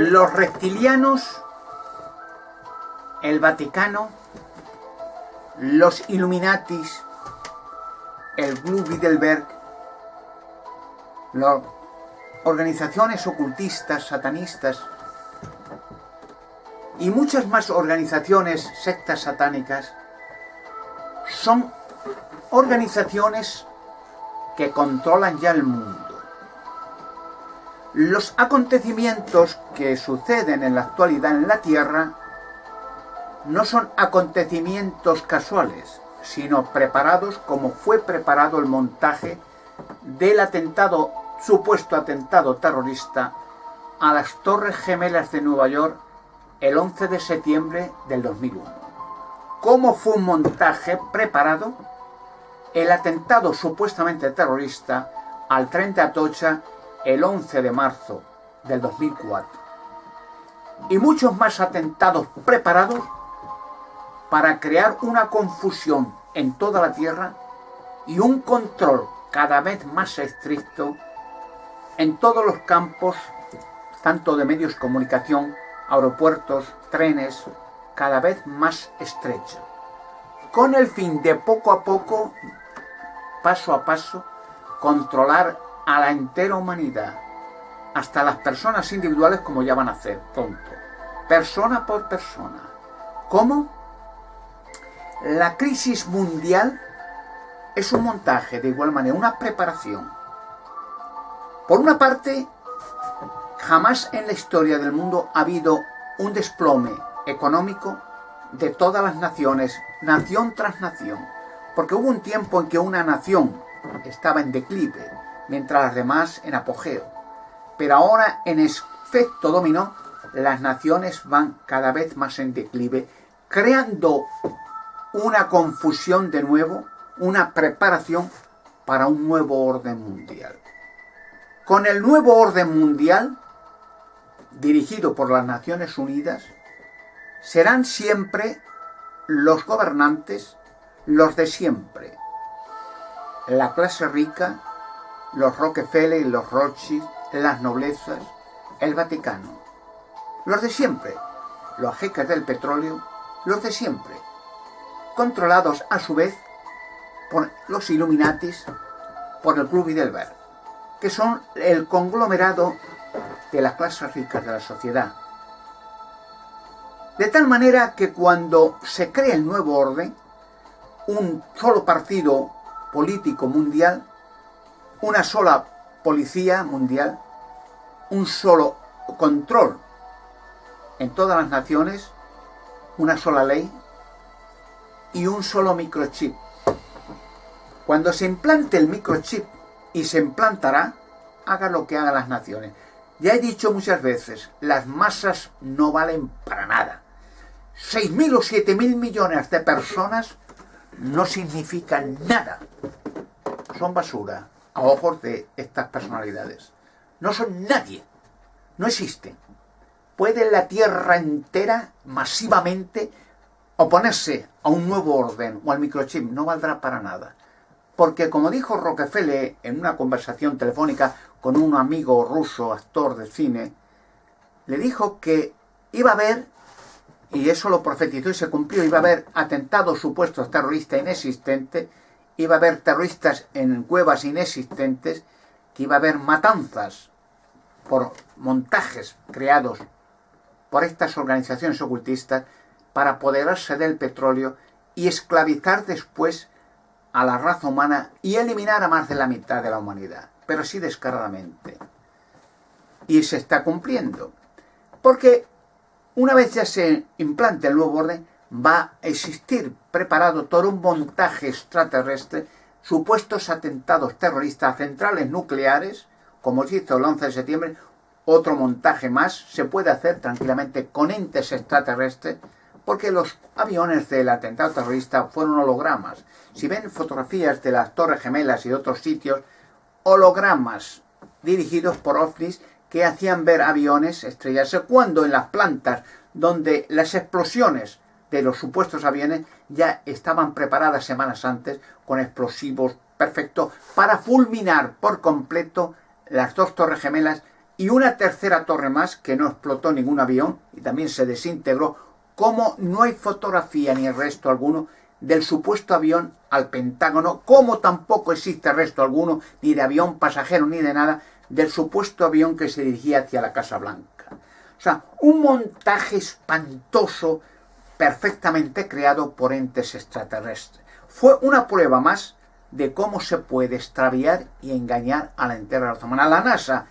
Los reptilianos, el Vaticano, los Illuminatis, el Club Bilderberg, las organizaciones ocultistas, satanistas y muchas más organizaciones, sectas satánicas, son organizaciones que controlan ya el mundo. Los acontecimientos que suceden en la actualidad en la Tierra no son acontecimientos casuales, sino preparados como fue preparado el montaje del atentado, supuesto atentado terrorista a las Torres Gemelas de Nueva York el 11 de septiembre del 2001. ¿Cómo fue un montaje preparado el atentado supuestamente terrorista al Tren de Atocha el 11 de marzo del 2004? Y muchos más atentados preparados para crear una confusión en toda la Tierra y un control cada vez más estricto en todos los campos, tanto de medios de comunicación, aeropuertos, trenes, cada vez más estrecho, con el fin de poco a poco, paso a paso, controlar a la entera humanidad, hasta las personas individuales, como ya van a hacer pronto, persona por persona. ¿Cómo? La crisis mundial es un montaje, de igual manera, una preparación. Por una parte, jamás en la historia del mundo ha habido un desplome económico de todas las naciones, nación tras nación, porque hubo un tiempo en que una nación estaba en declive, mientras las demás en apogeo. Pero ahora, en efecto dominó, las naciones van cada vez más en declive, creando una confusión de nuevo, una preparación para un nuevo orden mundial. Con el nuevo orden mundial, dirigido por las Naciones Unidas, serán siempre los gobernantes los de siempre. La clase rica, los Rockefeller y los Rothschild, las noblezas, el Vaticano. Los de siempre, los jeques del petróleo, los de siempre, controlados a su vez por los Illuminatis, por el Club Bilderberg, que son el conglomerado de las clases ricas de la sociedad. De tal manera que cuando se crea el nuevo orden, un solo partido político mundial, una sola policía mundial, un solo control en todas las naciones, una sola ley y un solo microchip. Cuando se implante el microchip, y se implantará, haga lo que hagan las naciones. Ya he dicho muchas veces, las masas no valen para nada. 6.000 o 7.000 millones de personas no significan nada. Son basura a ojos de estas personalidades. No son nadie. No existen. ¿Puede la Tierra entera masivamente oponerse a un nuevo orden o al microchip? No valdrá para nada. Porque, como dijo Rockefeller en una conversación telefónica con un amigo ruso, actor de cine, le dijo que iba a haber, y eso lo profetizó y se cumplió, iba a haber atentados supuestos terroristas inexistentes, iba a haber terroristas en cuevas inexistentes, que iba a haber matanzas por montajes creados por estas organizaciones ocultistas para apoderarse del petróleo y esclavizar después a la raza humana y eliminar a más de la mitad de la humanidad, pero sí descaradamente. Y se está cumpliendo, porque una vez ya se implante el nuevo orden, va a existir preparado todo un montaje extraterrestre, supuestos atentados terroristas a centrales nucleares, como se hizo el 11 de septiembre, otro montaje más, se puede hacer tranquilamente con entes extraterrestres, porque los aviones del atentado terrorista fueron hologramas. Si ven fotografías de las Torres Gemelas y de otros sitios, hologramas dirigidos por ovnis que hacían ver aviones estrellarse, cuando en las plantas donde las explosiones de los supuestos aviones ya estaban preparadas semanas antes con explosivos perfectos para fulminar por completo las dos Torres Gemelas y una tercera torre más que no explotó ningún avión y también se desintegró, como no hay fotografía ni resto alguno del supuesto avión al Pentágono, como tampoco existe resto alguno ni de avión pasajero ni de nada del supuesto avión que se dirigía hacia la Casa Blanca. O sea, un montaje espantoso perfectamente creado por entes extraterrestres. Fue una prueba más de cómo se puede extraviar y engañar a la entera raza humana. La NASA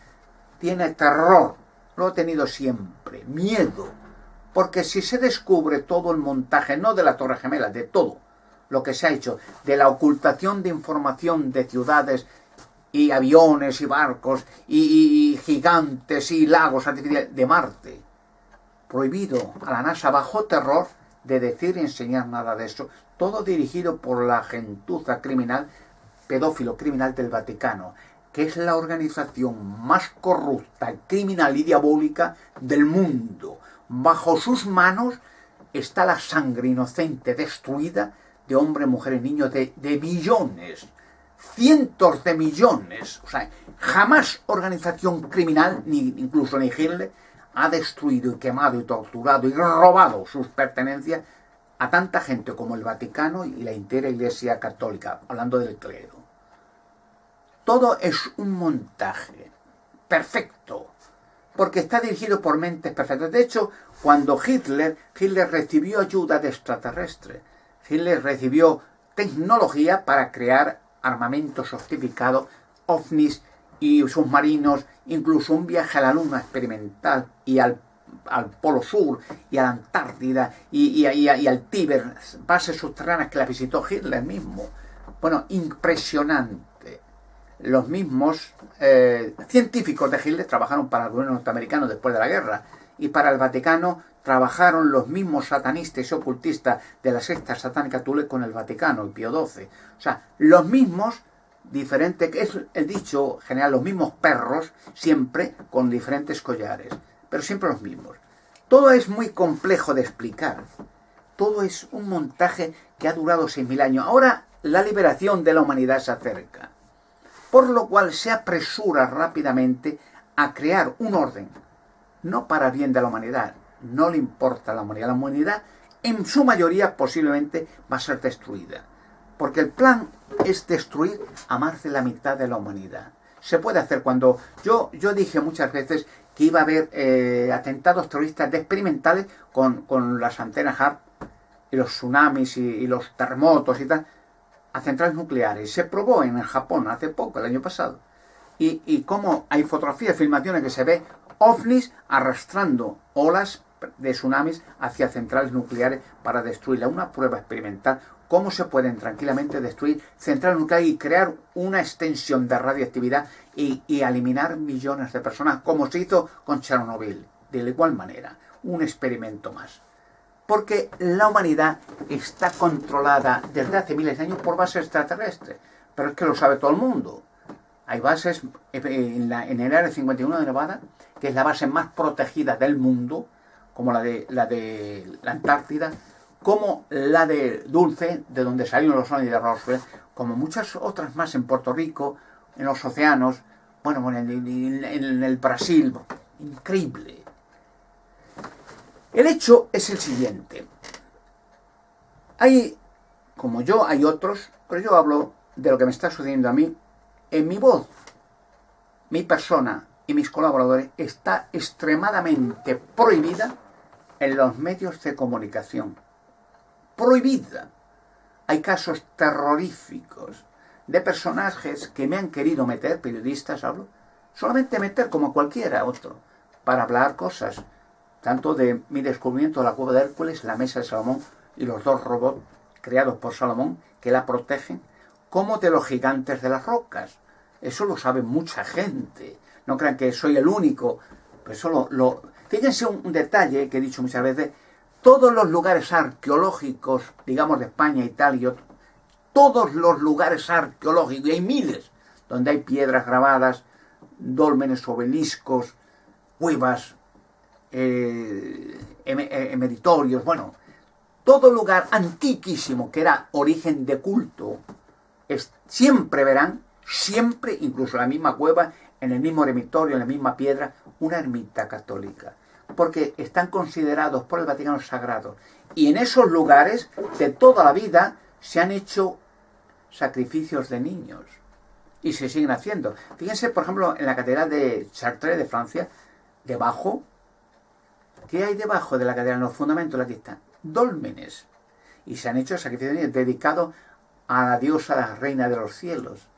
tiene terror, lo ha tenido siempre, miedo, porque si se descubre todo el montaje, no de la Torre Gemela, de todo lo que se ha hecho, de la ocultación de información de ciudades y aviones y barcos y gigantes y lagos artificiales de Marte, prohibido a la NASA bajo terror de decir y enseñar nada de eso, todo dirigido por la gentuza criminal, pedófilo criminal del Vaticano, que es la organización más corrupta, criminal y diabólica del mundo. Bajo sus manos está la sangre inocente destruida de hombres, mujeres, niños, de millones, cientos de millones. O sea, jamás organización criminal, ni incluso ni Hitler, ha destruido y quemado y torturado y robado sus pertenencias a tanta gente como el Vaticano y la entera Iglesia Católica, hablando del clero. Todo es un montaje perfecto, porque está dirigido por mentes perfectas. De hecho, cuando Hitler recibió ayuda de extraterrestres, Hitler recibió tecnología para crear armamento sofisticado, ovnis y submarinos, incluso un viaje a la Luna experimental y al Polo Sur y a la Antártida y al Tíber, bases subterráneas que la visitó Hitler mismo. Bueno, impresionante. Los mismos científicos de Hitler trabajaron para el gobierno norteamericano después de la guerra, y para el Vaticano trabajaron los mismos satanistas y ocultistas de la secta satánica Thule con el Vaticano y Pío XII. O sea, los mismos, diferentes, es el dicho general, los mismos perros, siempre con diferentes collares, pero siempre los mismos. Todo es muy complejo de explicar. Todo es un montaje que ha durado 6.000 años. Ahora la liberación de la humanidad se acerca, por lo cual se apresura rápidamente a crear un orden, no para bien de la humanidad, no le importa a la humanidad. La humanidad, en su mayoría, posiblemente va a ser destruida, porque el plan es destruir a más de la mitad de la humanidad. Se puede hacer cuando... Yo dije muchas veces que iba a haber atentados terroristas experimentales con las antenas HARP y los tsunamis y los terremotos y tal, a centrales nucleares. Se probó en Japón hace poco, el año pasado. Y cómo hay fotografías, filmaciones que se ve ovnis arrastrando olas de tsunamis hacia centrales nucleares para destruirlas. Una prueba experimental, cómo se pueden tranquilamente destruir centrales nucleares y crear una extensión de radioactividad y eliminar millones de personas, como se hizo con Chernobyl. De la igual manera, un experimento más. Porque la humanidad está controlada desde hace miles de años por bases extraterrestres. Pero es que lo sabe todo el mundo. Hay bases en el Área 51 de Nevada, que es la base más protegida del mundo, como la de la Antártida, como la de Dulce, de donde salieron los ovnis de Roswell, como muchas otras más en Puerto Rico, en los océanos, bueno, en el Brasil. Increíble. El hecho es el siguiente. Hay, como yo, hay otros, pero yo hablo de lo que me está sucediendo a mí. En mi voz, mi persona y mis colaboradores está extremadamente prohibida en los medios de comunicación. Prohibida. Hay casos terroríficos de personajes que me han querido meter, periodistas hablo, solamente meter como cualquiera otro, para hablar cosas, tanto de mi descubrimiento de la cueva de Hércules, la mesa de Salomón y los 2 robots creados por Salomón que la protegen, como de los gigantes de las rocas. Eso lo sabe mucha gente. No crean que soy el único. Pues fíjense un detalle que he dicho muchas veces. Todos los lugares arqueológicos, digamos de España, Italia y otros, todos los lugares arqueológicos, y hay miles, donde hay piedras grabadas, dólmenes, obeliscos, cuevas, emeritorios, bueno, todo lugar antiquísimo que era origen de culto, siempre verán, siempre, incluso la misma cueva, en el mismo eremitorio, en la misma piedra, una ermita católica, porque están considerados por el Vaticano sagrados. Y en esos lugares de toda la vida se han hecho sacrificios de niños y se siguen haciendo. Fíjense, por ejemplo, en la catedral de Chartres de Francia, debajo, ¿qué hay debajo de la catedral? En los fundamentos, aquí están dólmenes, y se han hecho sacrificios de niños dedicados a la diosa, la reina de los cielos,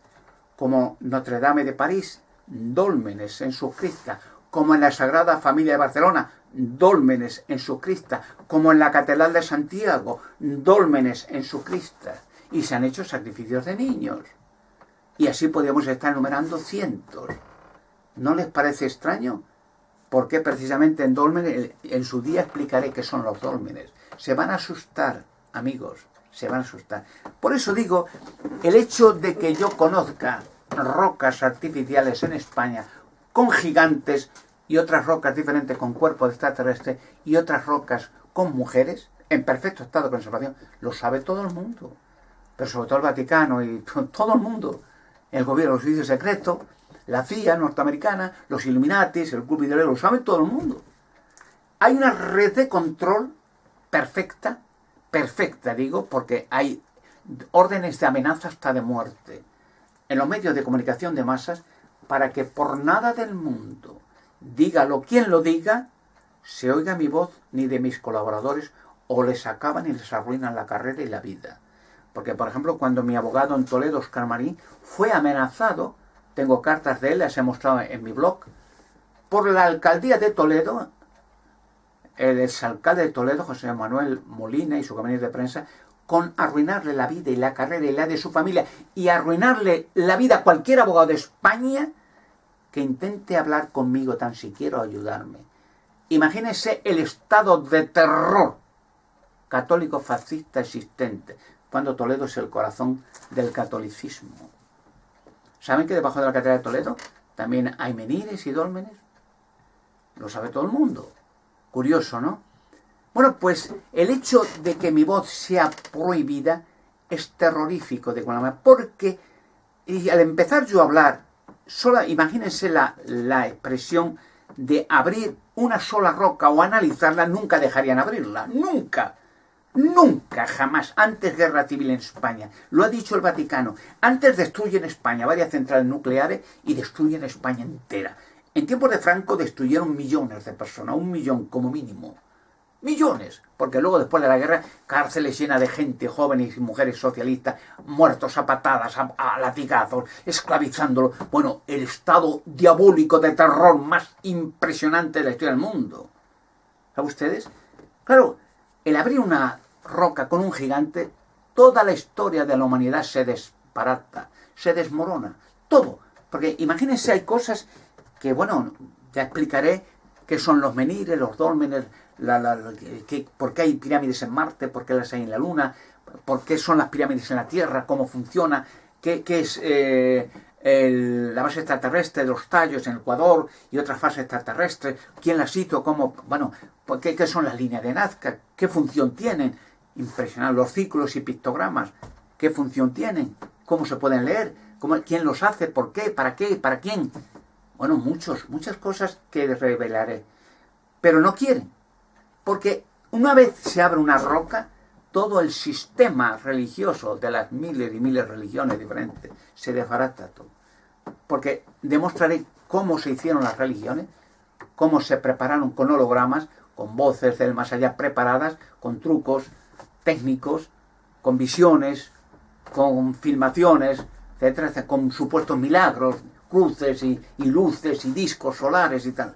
como Notre Dame de París, dólmenes en sus cristas, como en la Sagrada Familia de Barcelona, dólmenes en sus cristas, como en la Catedral de Santiago, dólmenes en sus cristas, y se han hecho sacrificios de niños. Y así podríamos estar enumerando cientos. ¿No les parece extraño? Porque precisamente en dólmenes, en su día explicaré qué son los dólmenes. Se van a asustar, amigos, se van a asustar. Por eso digo, el hecho de que yo conozca rocas artificiales en España con gigantes y otras rocas diferentes con cuerpos extraterrestres y otras rocas con mujeres en perfecto estado de conservación, lo sabe todo el mundo, pero sobre todo el Vaticano y todo el mundo, el gobierno, los servicios secretos, la CIA norteamericana, los Illuminatis, el Club Videolero, lo sabe todo el mundo. Hay una red de control perfecta digo, porque hay órdenes de amenaza hasta de muerte en los medios de comunicación de masas para que por nada del mundo, dígalo quien lo diga, se oiga mi voz ni de mis colaboradores, o les acaban y les arruinan la carrera y la vida. Porque, por ejemplo, cuando mi abogado en Toledo, Oscar Marín, fue amenazado, tengo cartas de él, las he mostrado en mi blog, por la alcaldía de Toledo, el exalcalde de Toledo, José Manuel Molina, y su gabinete de prensa, con arruinarle la vida y la carrera y la de su familia, y arruinarle la vida a cualquier abogado de España que intente hablar conmigo tan siquiera ayudarme. Imagínense el estado de terror católico fascista existente, cuando Toledo es el corazón del catolicismo. ¿Saben que debajo de la catedral de Toledo también hay menires y dólmenes? Lo sabe todo el mundo. Curioso, ¿no? Bueno, pues el hecho de que mi voz sea prohibida es terrorífico de alguna manera, porque y al empezar yo a hablar, solo imagínense la expresión de abrir una sola roca o analizarla, nunca dejarían abrirla, nunca. Nunca, jamás, antes guerra civil en España, lo ha dicho el Vaticano, antes destruyen España, varias centrales nucleares y destruyen España entera. En tiempos de Franco destruyeron millones de personas, 1 millón como mínimo. Millones, porque luego después de la guerra, cárceles llenas de gente, jóvenes y mujeres socialistas, muertos a patadas, a latigazos, esclavizándolos. Bueno, el estado diabólico de terror más impresionante de la historia del mundo. ¿Saben ustedes? Claro, el abrir una roca con un gigante, toda la historia de la humanidad se desbarata, se desmorona, todo. Porque imagínense, hay cosas que, bueno, ya explicaré qué son los menires, los dólmenes, por qué hay pirámides en Marte, por qué las hay en la Luna, por qué son las pirámides en la Tierra, cómo funciona, qué es la base extraterrestre de los tallos en Ecuador y otras fases extraterrestres, quién las hizo, cómo, bueno, qué son las líneas de Nazca, qué función tienen, impresionante, los círculos y pictogramas, qué función tienen, cómo se pueden leer, quién los hace, por qué, para quién. Bueno, muchas cosas que revelaré, pero no quieren, porque una vez se abre una roca, todo el sistema religioso de las miles y miles de religiones diferentes se desbarata todo. Porque demostraré cómo se hicieron las religiones, cómo se prepararon con hologramas, con voces del más allá preparadas, con trucos técnicos, con visiones, con filmaciones, etcétera, con supuestos milagros, cruces y luces y discos solares y tal,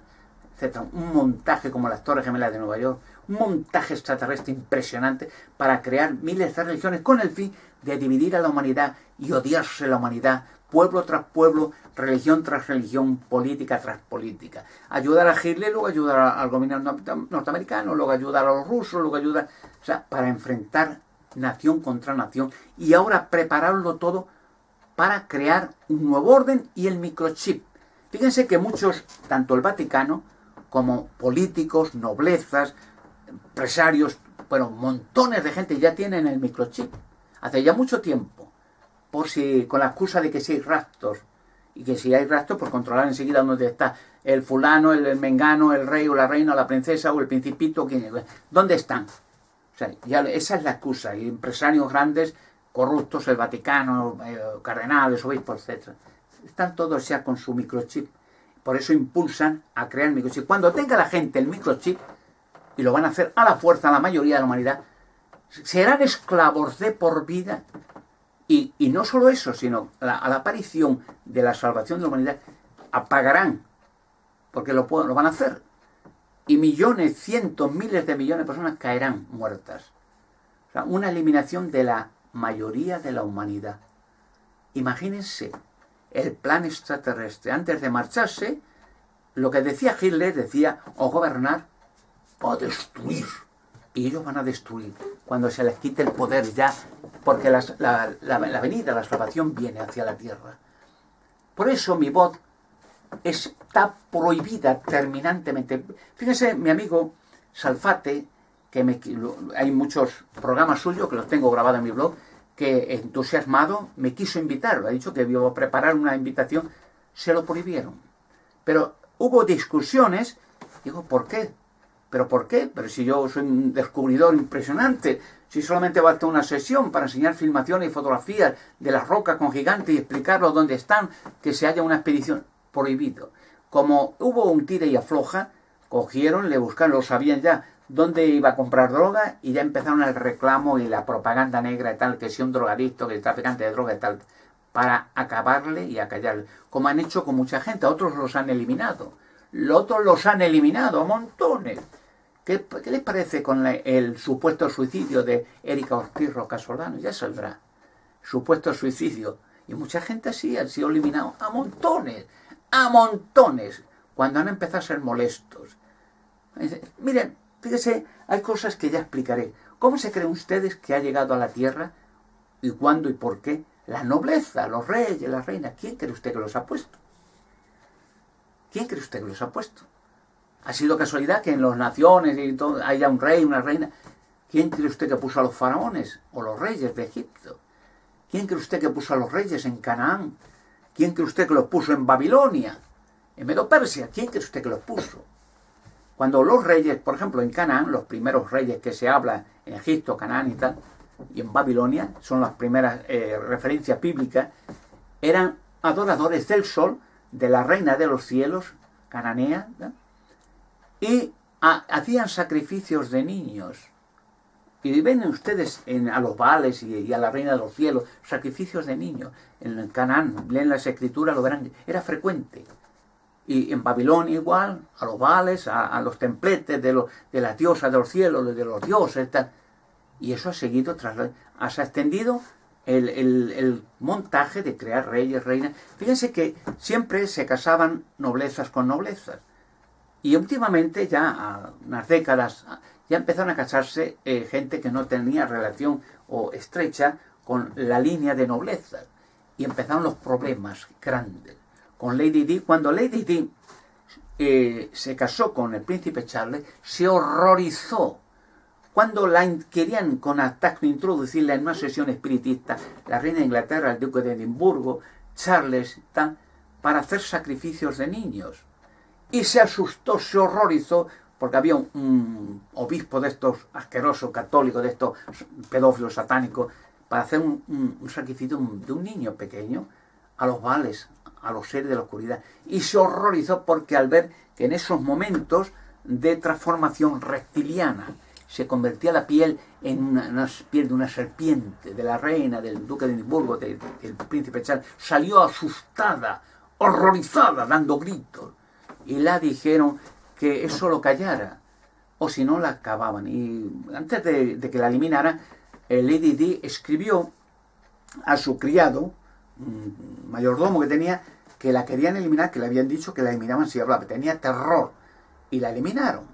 etcétera. Un montaje como las Torres Gemelas de Nueva York, un montaje extraterrestre impresionante para crear miles de religiones con el fin de dividir a la humanidad y odiarse la humanidad, pueblo tras pueblo, religión tras religión, política tras política. Ayudar a Hitler, luego ayudar al gobierno norteamericano, luego ayudar a los rusos, luego ayudar, o sea, para enfrentar nación contra nación y ahora prepararlo todo para crear un nuevo orden y el microchip. Fíjense que muchos, tanto el Vaticano como políticos, noblezas, empresarios, bueno, montones de gente ya tienen el microchip. Hace ya mucho tiempo, por si con la excusa de que si hay raptos y que si hay rastros, pues controlar enseguida dónde está el fulano, el mengano, el rey o la reina o la princesa o el principito, ¿dónde están? O sea, ya esa es la excusa. Y empresarios grandes, corruptos, el Vaticano, cardenales, obispos, etc. Están todos ya con su microchip. Por eso impulsan a crear microchip. Cuando tenga la gente el microchip, y lo van a hacer a la fuerza la mayoría de la humanidad, serán esclavos de por vida. Y no solo eso, sino a la aparición de la salvación de la humanidad, apagarán, porque lo van a hacer. Y millones, cientos, miles de millones de personas caerán muertas. O sea, una eliminación de la mayoría de la humanidad. Imagínense el plan extraterrestre. Antes de marcharse, lo que decía Hitler, decía o gobernar o destruir. Y ellos van a destruir cuando se les quite el poder ya, porque la venida, la salvación viene hacia la tierra. Por eso mi voz está prohibida terminantemente. Fíjense, mi amigo Salfate, hay muchos programas suyos que los tengo grabados en mi blog, que entusiasmado me quiso invitar. Ha dicho que iba a preparar una invitación, se lo prohibieron. Pero hubo discusiones, digo, ¿por qué? ¿Pero por qué? Pero si yo soy un descubridor impresionante, si solamente basta una sesión para enseñar filmaciones y fotografías de las rocas con gigantes y explicarlos dónde están, que se haya una expedición. Prohibido. Como hubo un tira y afloja, cogieron, le buscaron, lo sabían ya dónde iba a comprar droga y ya empezaron el reclamo y la propaganda negra y tal, que si un drogadicto, que el traficante de droga y tal, para acabarle y acallarle. Como han hecho con mucha gente, a otros los han eliminado. Otros los han eliminado a montones. ¿Qué les parece con el supuesto suicidio de Erika Ortiz Rocasolano? Ya saldrá. Supuesto suicidio. Y mucha gente así han sido eliminados a montones. A montones. Cuando han empezado a ser molestos. Miren, fíjense, hay cosas que ya explicaré. ¿Cómo se creen ustedes que ha llegado a la tierra? ¿Y cuándo y por qué? La nobleza, los reyes, las reinas. ¿Quién cree usted que los ha puesto? ¿Quién cree usted que los ha puesto? ¿Ha sido casualidad que en las naciones y todo haya un rey, una reina? ¿Quién cree usted que puso a los faraones o los reyes de Egipto? ¿Quién cree usted que puso a los reyes en Canaán? ¿Quién cree usted que los puso en Babilonia? En Medo-Persia, ¿quién cree usted que los puso? Cuando los reyes, por ejemplo, en Canaán, los primeros reyes que se habla en Egipto, Canaán y tal, y en Babilonia, son las primeras referencias bíblicas, eran adoradores del sol, de la reina de los cielos, cananea, ¿no? Y hacían sacrificios de niños. Y ven ustedes a los Baales y a la reina de los cielos, sacrificios de niños. En Canaán, leen las escrituras, lo verán, era frecuente. Y en Babilonia igual, a los Baales, a los templetes de las diosas de los cielos, de los dioses, tal. Y eso ha seguido, se ha extendido el montaje de crear reyes, reinas. Fíjense que siempre se casaban noblezas con noblezas. Y últimamente, ya a unas décadas, ya empezaron a casarse gente que no tenía relación o estrecha con la línea de nobleza. Y empezaron los problemas grandes. Con Lady Di, cuando Lady Di se casó con el príncipe Charles, se horrorizó. Cuando querían con ataque introducirla en una sesión espiritista, la reina de Inglaterra, el duque de Edimburgo, Charles, tal, para hacer sacrificios de niños. Y se asustó, se horrorizó, porque había un obispo de estos asquerosos católicos, de estos pedófilos satánicos, para hacer un sacrificio de un niño pequeño a los Baales, a los seres de la oscuridad. Y se horrorizó porque al ver que en esos momentos de transformación reptiliana se convertía la piel en una piel de una serpiente, de la reina, del duque de Edimburgo, del príncipe Charles, salió asustada, horrorizada, dando gritos. Y la dijeron que eso lo callara, o si no la acababan. Y antes de que la eliminara, Lady Di escribió a su criado, un mayordomo que tenía, que la querían eliminar, que le habían dicho que la eliminaban si hablaba. Tenía terror. Y la eliminaron.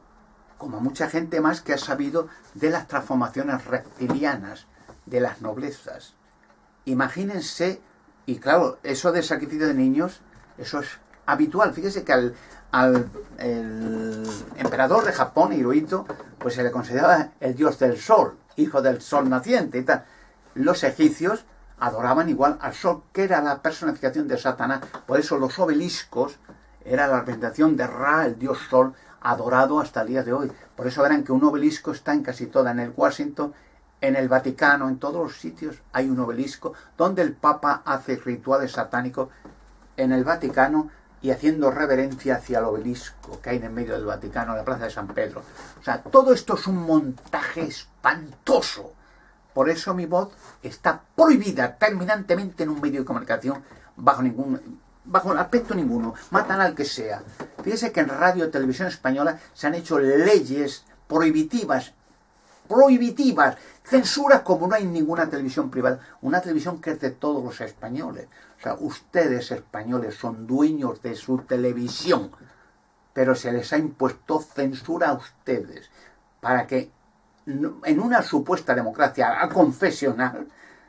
Como mucha gente más que ha sabido de las transformaciones reptilianas de las noblezas. Imagínense, y claro, eso de sacrificio de niños, eso es habitual. Fíjese que el emperador de Japón, Hirohito, pues se le consideraba el dios del sol, hijo del sol naciente y tal. Los egipcios adoraban igual al sol, que era la personificación de Satanás. Por eso los obeliscos era la representación de Ra, el dios sol, adorado hasta el día de hoy. Por eso verán que un obelisco está en casi toda, en el Washington, en el Vaticano, en todos los sitios hay un obelisco donde el Papa hace rituales satánicos en el Vaticano y haciendo reverencia hacia el obelisco que hay en el medio del Vaticano, en la plaza de San Pedro. O sea, todo esto es un montaje espantoso. Por eso mi voz está prohibida terminantemente en un medio de comunicación bajo aspecto ninguno. Matan al que sea. Fíjese que en radio y televisión española se han hecho leyes prohibitivas, censuras como no hay en ninguna televisión privada, una televisión que es de todos los españoles. O sea, ustedes españoles son dueños de su televisión, pero se les ha impuesto censura a ustedes para que en una supuesta democracia confesional,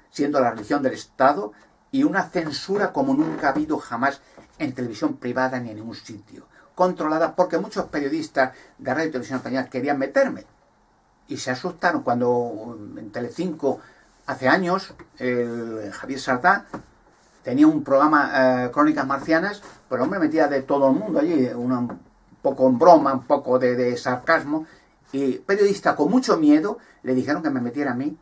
siendo la religión del Estado, y una censura como nunca ha habido jamás en televisión privada ni en ningún sitio, controlada porque muchos periodistas de radio y televisión española querían meterme. Y se asustaron cuando en Telecinco, hace años, el Javier Sardá tenía un programa, Crónicas Marcianas, pero el hombre metía de todo el mundo allí, un poco en broma, un poco de sarcasmo, y periodistas con mucho miedo le dijeron que me metiera a mí,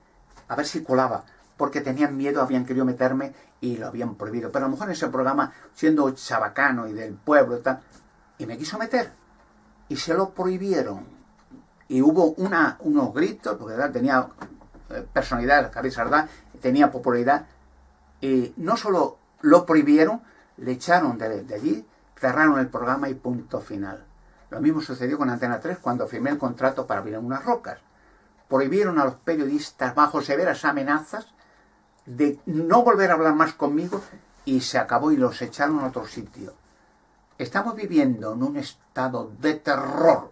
a ver si colaba, porque tenían miedo, habían querido meterme y lo habían prohibido. Pero a lo mejor en ese programa, siendo chabacano y del pueblo y tal, y me quiso meter, y se lo prohibieron. Y hubo unos gritos, porque tenía personalidad, Javier Sardá, tenía popularidad, y no solo lo prohibieron, le echaron de allí, cerraron el programa y punto final. Lo mismo sucedió con Antena 3 cuando firmé el contrato para abrir unas rocas. Prohibieron a los periodistas bajo severas amenazas de no volver a hablar más conmigo y se acabó y los echaron a otro sitio. Estamos viviendo en un estado de terror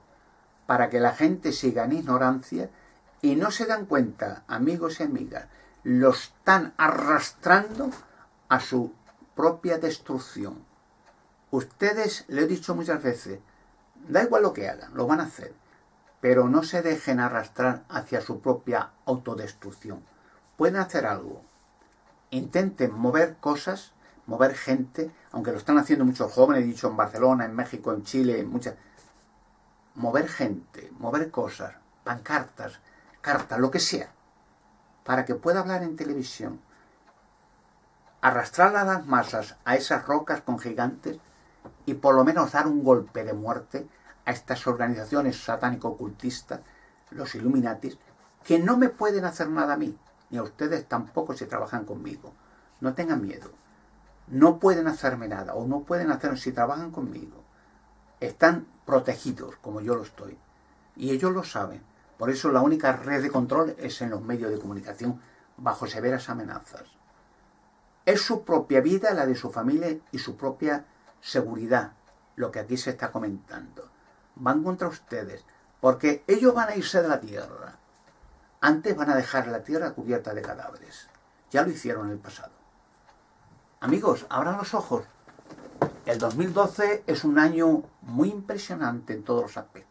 para que la gente siga en ignorancia y no se dan cuenta, amigos y amigas, lo están arrastrando a su propia destrucción. Ustedes, le he dicho muchas veces, da igual lo que hagan, lo van a hacer, pero no se dejen arrastrar hacia su propia autodestrucción. Pueden hacer algo, intenten mover cosas, mover gente, aunque lo están haciendo muchos jóvenes, he dicho en Barcelona, en México, en Chile, en muchas... Mover gente, mover cosas, pancartas, cartas, lo que sea, para que pueda hablar en televisión, arrastrar a las masas a esas rocas con gigantes y por lo menos dar un golpe de muerte a estas organizaciones satánico-ocultistas, los Illuminatis, que no me pueden hacer nada a mí, ni a ustedes tampoco si trabajan conmigo. No tengan miedo, no pueden hacerme nada, o no pueden hacerlo si trabajan conmigo. Están protegidos, como yo lo estoy. Y ellos lo saben. Por eso la única red de control es en los medios de comunicación, bajo severas amenazas. Es su propia vida, la de su familia y su propia seguridad, lo que aquí se está comentando. Van contra ustedes, porque ellos van a irse de la tierra. Antes van a dejar la tierra cubierta de cadáveres. Ya lo hicieron en el pasado. Amigos, abran los ojos. El 2012 es un año muy impresionante en todos los aspectos.